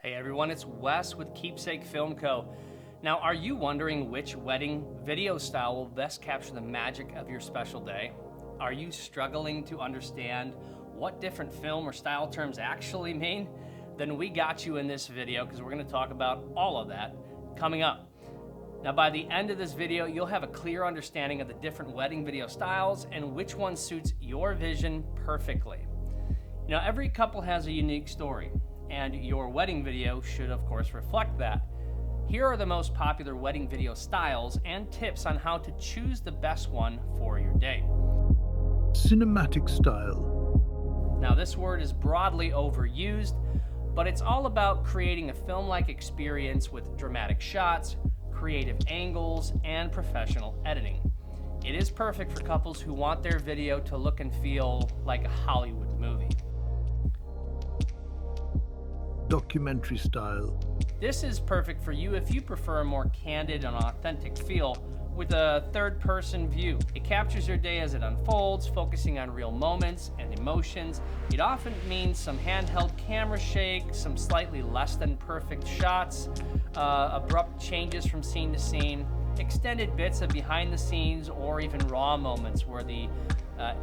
Hey everyone, it's Wes with Keepsake Film Co. Now, are you wondering which wedding video style will best capture the magic of your special day? Are you struggling to understand what different film or style terms actually mean? Then we got you in this video because we're going to talk about all of that coming up. Now, by the end of this video, you'll have a clear understanding of the different wedding video styles and which one suits your vision perfectly. Now, every couple has a unique story, and your wedding video should, of course, reflect that. Here are the most popular wedding video styles and tips on how to choose the best one for your day. Cinematic style. Now, this word is broadly overused, but it's all about creating a film-like experience with dramatic shots, creative angles, and professional editing. It is perfect for couples who want their video to look and feel like a Hollywood movie. Documentary style. This is perfect for you if you prefer a more candid and authentic feel with a third-person view. It captures your day as it unfolds, focusing on real moments and emotions. It often means some handheld camera shake, some slightly less than perfect shots, abrupt changes from scene to scene, extended bits of behind the scenes, or even raw moments where the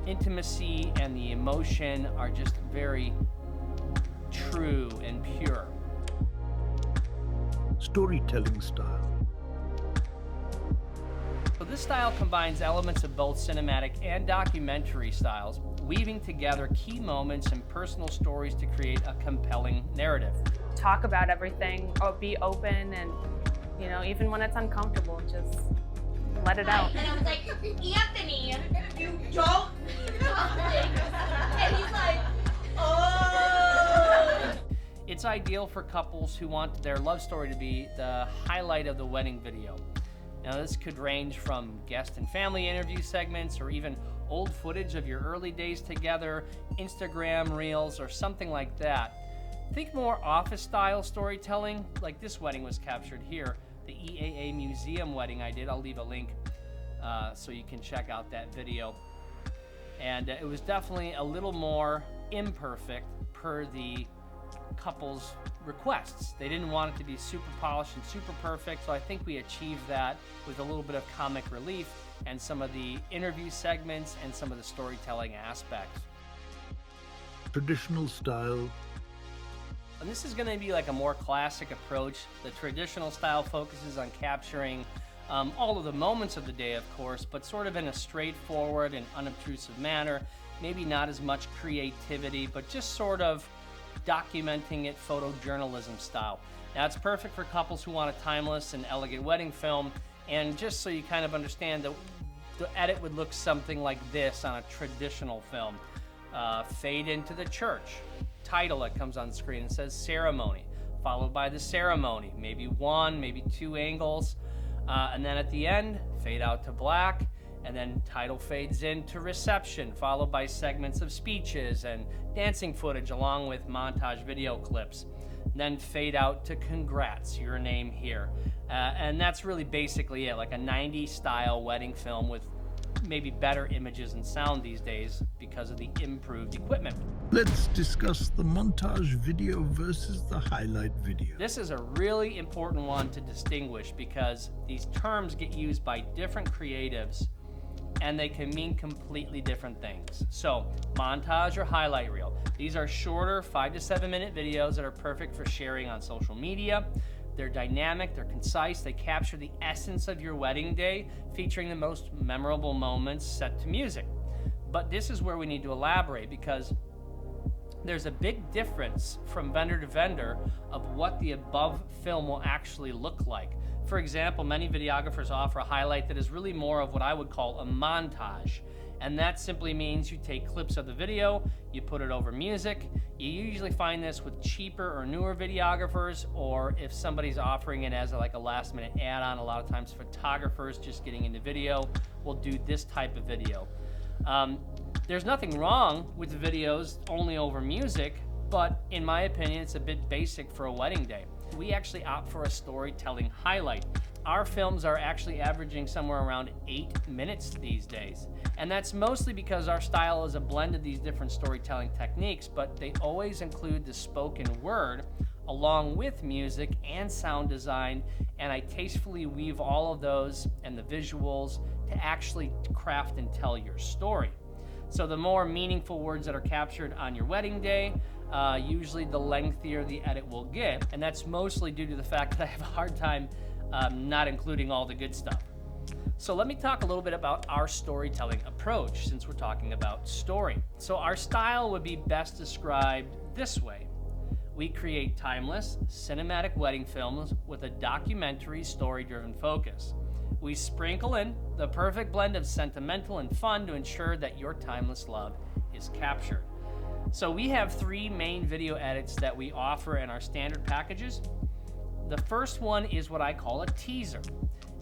intimacy and the emotion are just very true and pure. Storytelling style. So this style combines elements of both cinematic and documentary styles, weaving together key moments and personal stories to create a compelling narrative. Talk about everything, or be open, and even when it's uncomfortable, just let it out. And I was like, Anthony, you don't need nothing. And he's like, oh. It's ideal for couples who want their love story to be the highlight of the wedding video. Now, this could range from guest and family interview segments or even old footage of your early days together, Instagram reels, or something like that. Think more office-style storytelling, like this wedding was captured here, the EAA Museum wedding I did. I'll leave a link so you can check out that video. And it was definitely a little more imperfect per the couple's requests. They didn't want it to be super polished and super perfect, so I think we achieved that with a little bit of comic relief and some of the interview segments and some of the storytelling aspects. Traditional style. And this is going to be like a more classic approach. The traditional style focuses on capturing all of the moments of the day, of course, but sort of in a straightforward and unobtrusive manner. Maybe not as much creativity, but just sort of documenting it photojournalism style. Now, it's perfect for couples who want a timeless and elegant wedding film, and just so you kind of understand, the edit would look something like this on a traditional film. Fade into the church. Title that comes on the screen and says ceremony, followed by the ceremony, maybe one, maybe two angles, and then at the end, fade out to black, and then title fades into reception, followed by segments of speeches and dancing footage along with montage video clips. Then fade out to congrats, your name here. And that's really basically it, like a 90s style wedding film with maybe better images and sound these days because of the improved equipment. Let's discuss the montage video versus the highlight video. This is a really important one to distinguish because these terms get used by different creatives and they can mean completely different things. So, montage or highlight reel. These are shorter 5 to 7 minute videos that are perfect for sharing on social media. They're dynamic, they're concise, they capture the essence of your wedding day, featuring the most memorable moments set to music. But this is where we need to elaborate because there's a big difference from vendor to vendor of what the above film will actually look like. For example, many videographers offer a highlight that is really more of what I would call a montage. And that simply means you take clips of the video, you put it over music. You usually find this with cheaper or newer videographers, or if somebody's offering it as like a last minute add-on, a lot of times photographers just getting into video will do this type of video. There's nothing wrong with the videos only over music, but in my opinion, it's a bit basic for a wedding day. We actually opt for a storytelling highlight. Our films are actually averaging somewhere around 8 minutes these days. And that's mostly because our style is a blend of these different storytelling techniques, but they always include the spoken word along with music and sound design, and I tastefully weave all of those and the visuals to actually craft and tell your story. So the more meaningful words that are captured on your wedding day, usually the lengthier the edit will get, and that's mostly due to the fact that I have a hard time not including all the good stuff. So let me talk a little bit about our storytelling approach, since we're talking about story. So our style would be best described this way. We create timeless, cinematic wedding films with a documentary, story-driven focus. We sprinkle in the perfect blend of sentimental and fun to ensure that your timeless love is captured. So we have 3 main video edits that we offer in our standard packages. The first one is what I call a teaser.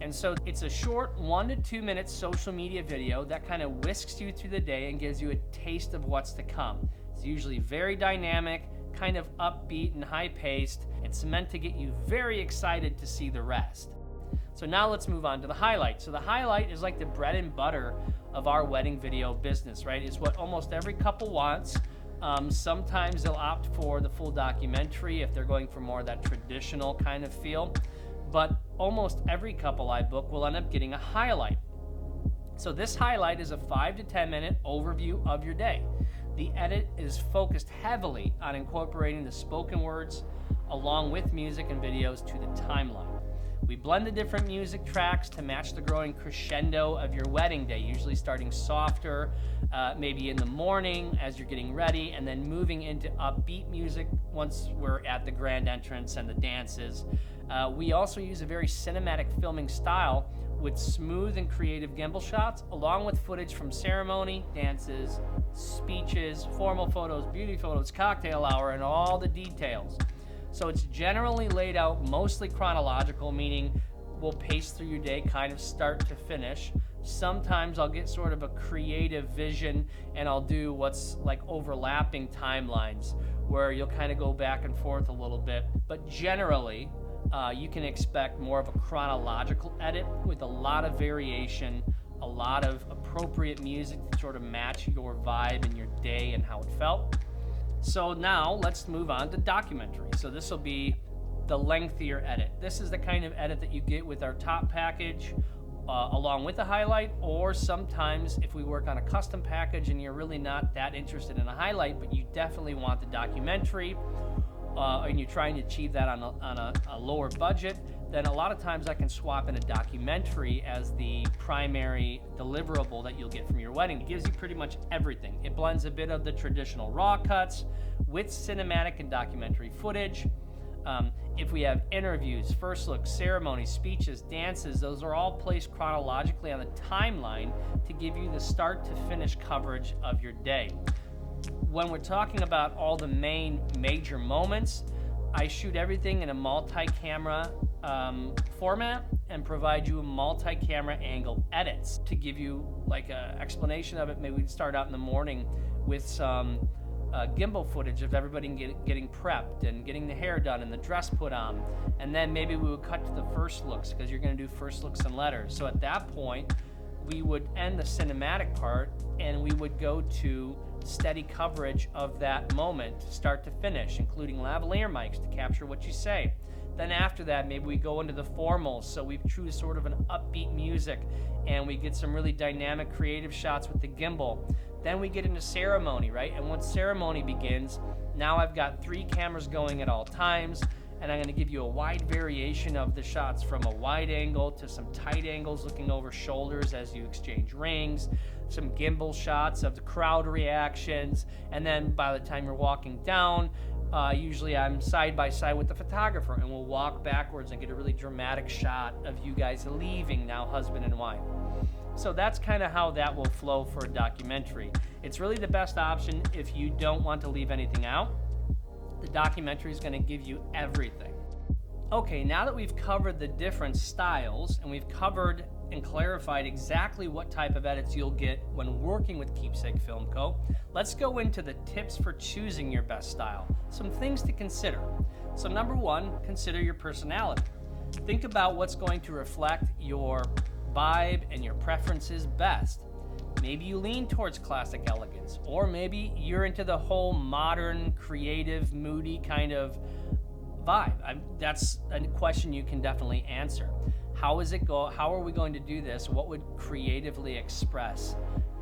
And so it's a short 1 to 2 minute social media video that kind of whisks you through the day and gives you a taste of what's to come. It's usually very dynamic, kind of upbeat and high-paced. It's meant to get you very excited to see the rest. So now let's move on to the highlight. So the highlight is like the bread and butter of our wedding video business, right? It's what almost every couple wants. Sometimes they'll opt for the full documentary if they're going for more of that traditional kind of feel. But almost every couple I book will end up getting a highlight. So this highlight is a 5 to 10 minute overview of your day. The edit is focused heavily on incorporating the spoken words along with music and videos to the timeline. We blend the different music tracks to match the growing crescendo of your wedding day, usually starting softer, maybe in the morning as you're getting ready, and then moving into upbeat music once we're at the grand entrance and the dances. We also use a very cinematic filming style with smooth and creative gimbal shots, along with footage from ceremony, dances, speeches, formal photos, beauty photos, cocktail hour, and all the details. So it's generally laid out mostly chronological, meaning we'll pace through your day kind of start to finish. Sometimes I'll get sort of a creative vision and I'll do what's like overlapping timelines where you'll kind of go back and forth a little bit. But generally, you can expect more of a chronological edit with a lot of variation, a lot of appropriate music to sort of match your vibe and your day and how it felt. So now let's move on to documentary. So this will be the lengthier edit. This is the kind of edit that you get with our top package along with a highlight, or sometimes if we work on a custom package and you're really not that interested in a highlight, but you definitely want the documentary, and you're trying to achieve that on a lower budget, then a lot of times I can swap in a documentary as the primary deliverable that you'll get from your wedding. It gives you pretty much everything. It blends a bit of the traditional raw cuts with cinematic and documentary footage. If we have interviews, first looks, ceremonies, speeches, dances, those are all placed chronologically on the timeline to give you the start to finish coverage of your day. When we're talking about all the main major moments, I shoot everything in a multi-camera format and provide you a multi-camera angle edits to give you like an explanation of it. Maybe we'd start out in the morning with some gimbal footage of everybody getting prepped and getting the hair done and the dress put on, and then maybe we would cut to the first looks because you're going to do first looks and letters. So at that point we would end the cinematic part and we would go to steady coverage of that moment start to finish, including lavalier mics to capture what you say. Then after that, maybe we go into the formals, so we choose sort of an upbeat music and we get some really dynamic creative shots with the gimbal. Then we get into ceremony, right? And once ceremony begins, now I've got 3 cameras going at all times, and I'm going to give you a wide variation of the shots, from a wide angle to some tight angles looking over shoulders as you exchange rings, some gimbal shots of the crowd reactions, and then by the time you're walking down, usually I'm side by side with the photographer and we'll walk backwards and get a really dramatic shot of you guys leaving, now husband and wife. So that's kind of how that will flow for a documentary. It's really the best option if you don't want to leave anything out. The documentary is going to give you everything. Okay, now that we've covered the different styles and we've covered and clarified exactly what type of edits you'll get when working with Keepsake Film Co., let's go into the tips for choosing your best style. Some things to consider. So number 1, consider your personality. Think about what's going to reflect your vibe and your preferences best. Maybe you lean towards classic elegance, or maybe you're into the whole modern, creative, moody kind of vibe? That's a question you can definitely answer. How is it go? How are we going to do this? What would creatively express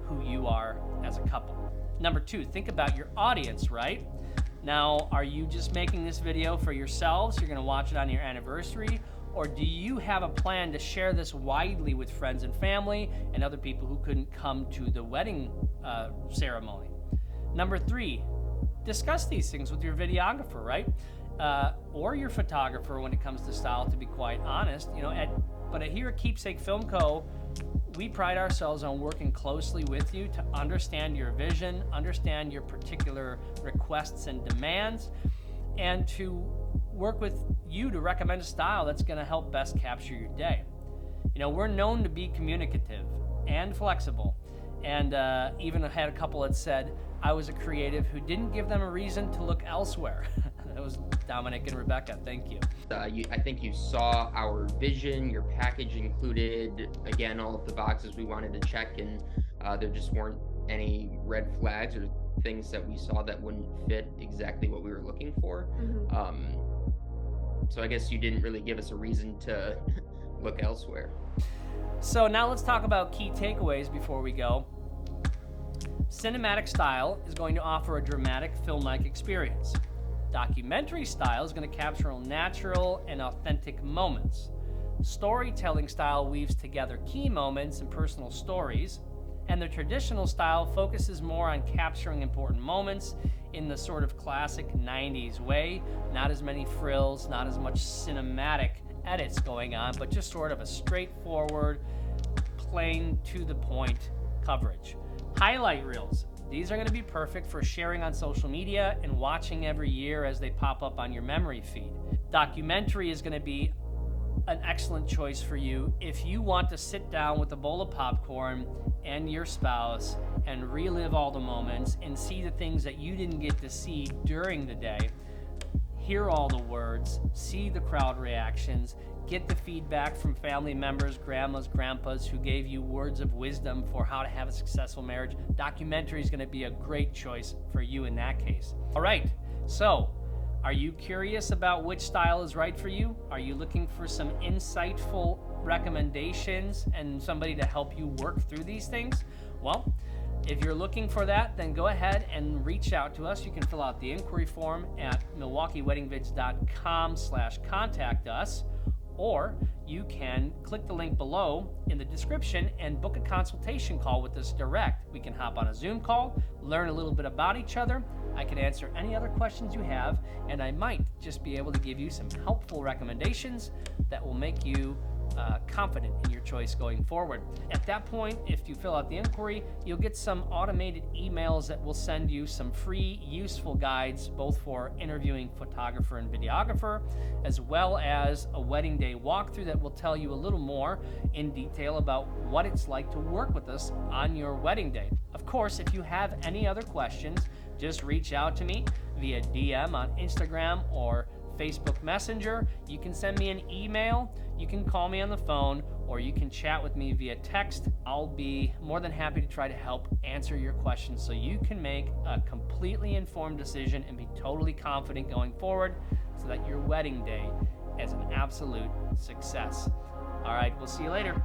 who you are as a couple? Number 2, think about your audience, right? Now, are you just making this video for yourselves? You're going to watch it on your anniversary? Or do you have a plan to share this widely with friends and family and other people who couldn't come to the wedding ceremony? Number 3, discuss these things with your videographer, right? Or your photographer when it comes to style, to be quite honest. But here at Keepsake Film Co., we pride ourselves on working closely with you to understand your vision, understand your particular requests and demands, and to work with you to recommend a style that's going to help best capture your day. We're known to be communicative and flexible, and even had a couple that said I was a creative who didn't give them a reason to look elsewhere. That was Dominic and Rebecca. Thank you. I think you saw our vision. Your package included, again, all of the boxes we wanted to check, and there just weren't any red flags or things that we saw that wouldn't fit exactly what we were looking for. So I guess you didn't really give us a reason to look elsewhere. So now let's talk about key takeaways before we go. Cinematic style is going to offer a dramatic film-like experience. Documentary style is going to capture natural and authentic moments. Storytelling style weaves together key moments and personal stories, and the traditional style focuses more on capturing important moments in the sort of classic 90s way. Not as many frills, not as much cinematic edits going on, but just sort of a straightforward, plain to the point coverage. Highlight reels. These are going to be perfect for sharing on social media and watching every year as they pop up on your memory feed. Documentary is going to be an excellent choice for you if you want to sit down with a bowl of popcorn and your spouse and relive all the moments and see the things that you didn't get to see during the day, hear all the words, see the crowd reactions, get the feedback from family members, grandmas, grandpas who gave you words of wisdom for how to have a successful marriage. Documentary is going to be a great choice for you in that case. All right, so are you curious about which style is right for you? Are you looking for some insightful recommendations and somebody to help you work through these things? Well, if you're looking for that, then go ahead and reach out to us. You can fill out the inquiry form at milwaukeeweddingvids.com/contact us, or you can click the link below in the description and book a consultation call with us direct. We can hop on a Zoom call, learn a little bit about each other. I can answer any other questions you have, and I might just be able to give you some helpful recommendations that will make you confident in your choice going forward. At that point, if you fill out the inquiry, you'll get some automated emails that will send you some free, useful guides, both for interviewing photographer and videographer, as well as a wedding day walkthrough that will tell you a little more in detail about what it's like to work with us on your wedding day. Of course, if you have any other questions, just reach out to me via DM on Instagram or Facebook Messenger. You can send me an email, you can call me on the phone, or you can chat with me via text. I'll be more than happy to try to help answer your questions so you can make a completely informed decision and be totally confident going forward so that your wedding day is an absolute success. All right, we'll see you later.